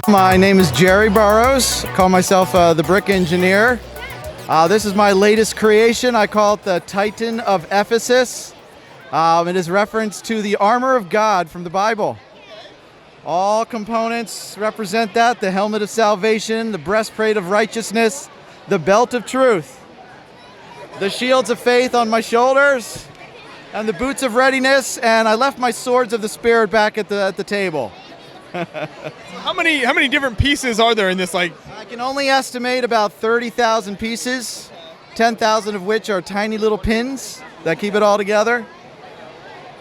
My name is Gerry Burrows. I call myself the Brick Engineer. This is my latest creation. I call it the Titan of Ephesus. It is reference to the armor of God from the Bible. All components represent that: the helmet of salvation, the breastplate of righteousness, the belt of truth, the shields of faith on my shoulders, and the boots of readiness, and I left my swords of the Spirit back at the table. How many different pieces are there in this? I can only estimate about 30,000 pieces, 10,000 of which are tiny little pins that keep it all together.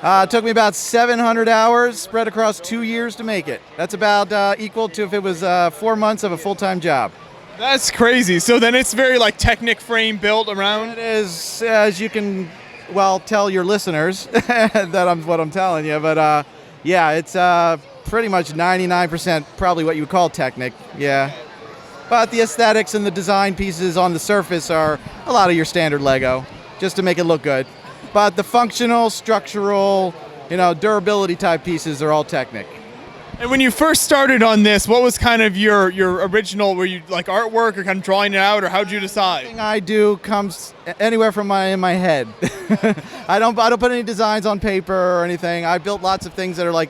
It took me about 700 hours spread across 2 years to make it. That's about equal to if it was 4 months of a full-time job. That's crazy. So then it's very Technic frame built around? It is, as you can, tell your listeners that what I'm telling you. But yeah, it's pretty much 99% probably what you would call Technic, yeah. But the aesthetics and the design pieces on the surface are a lot of your standard Lego, just to make it look good. But the functional, structural, durability type pieces are all Technic. And when you first started on this, what was kind of your original, were you artwork or kind of drawing it out, or how'd you decide? Everything I do comes anywhere from in my head. I don't put any designs on paper or anything. I built lots of things that are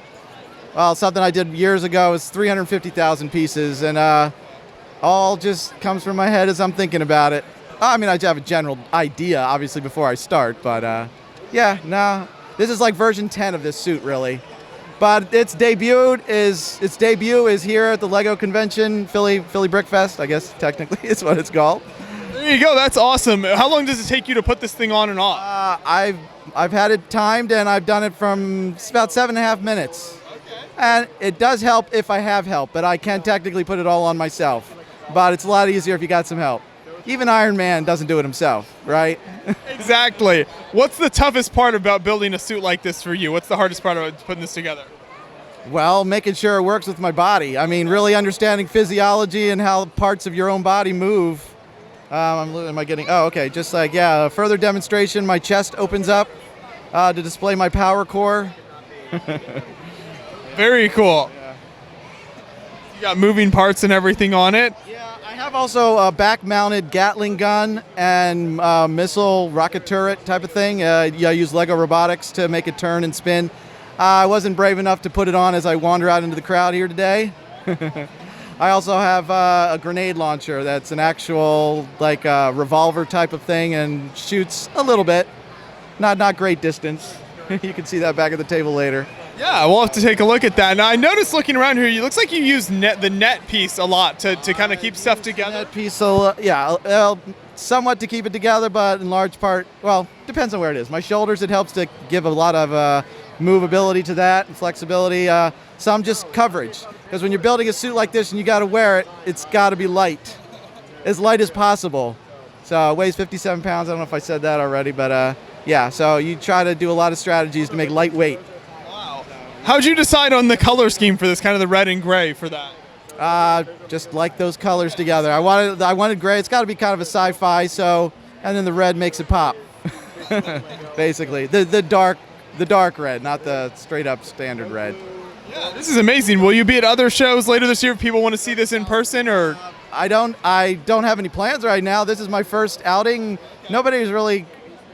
something I did years ago was 350,000 pieces, and all just comes from my head as I'm thinking about it. I mean, I have a general idea, obviously, before I start, but this is like version 10 of this suit, really. But its debut is here at the Lego convention, Philly Brick Fest, I guess technically is what it's called. There you go. That's awesome. How long does it take you to put this thing on and off? I've had it timed, and I've done it from about 7.5 minutes. Okay. And it does help if I have help, but I can technically put it all on myself. But it's a lot easier if you got some help. Even Iron Man doesn't do it himself, right? Exactly. What's the toughest part about building a suit like this for you? What's the hardest part about putting this together? Well, making sure it works with my body. I mean, really understanding physiology and how parts of your own body move. Further demonstration, my chest opens up to display my power core. Very cool. Yeah. You got moving parts and everything on it. Yeah, I have also a back-mounted Gatling gun and missile rocket turret type of thing. I use Lego robotics to make it turn and spin. I wasn't brave enough to put it on as I wander out into the crowd here today. I also have a grenade launcher that's an actual revolver type of thing and shoots a little bit. Not great distance. You can see that back at the table later. Yeah, we'll have to take a look at that. Now, I noticed looking around here, it looks like you use the net piece a lot to kind of keep stuff together. Net piece, somewhat to keep it together, but in large part, depends on where it is. My shoulders, it helps to give a lot of movability to that and flexibility. Some just coverage, because when you're building a suit like this and you got to wear it, it's got to be light as possible. So it weighs 57 pounds. I don't know if I said that already, but so you try to do a lot of strategies to make lightweight. Wow. How'd you decide on the color scheme for this, kind of the red and gray for that? Just like those colors together. I wanted gray. It's got to be kind of a sci-fi, and then the red makes it pop. Basically, the dark red, not the straight up standard red. Yeah, this is amazing. Will you be at other shows later this year if people want to see this in person, or? I don't have any plans right now. This is my first outing. Nobody's really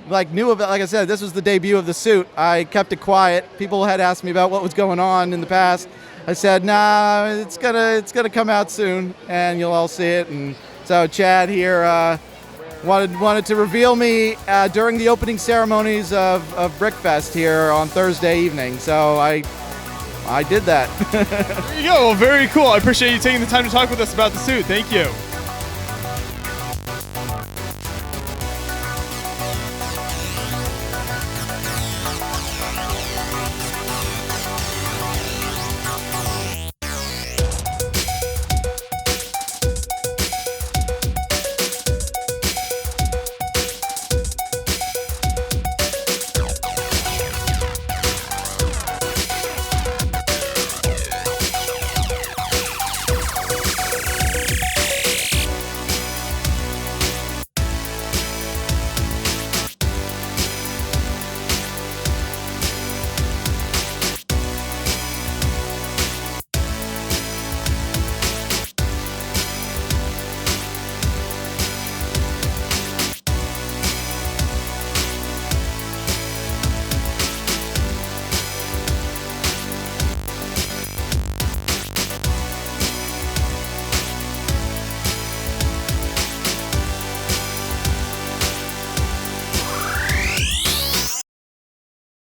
knew of it. Like I said, this was the debut of the suit. I kept it quiet. People had asked me about what was going on in the past. I said, nah, it's gonna come out soon, and you'll all see it. And so Chad here wanted to reveal me during the opening ceremonies of Brickfest here on Thursday evening. So I did that. There you go. Well, very cool. I appreciate you taking the time to talk with us about the suit. Thank you.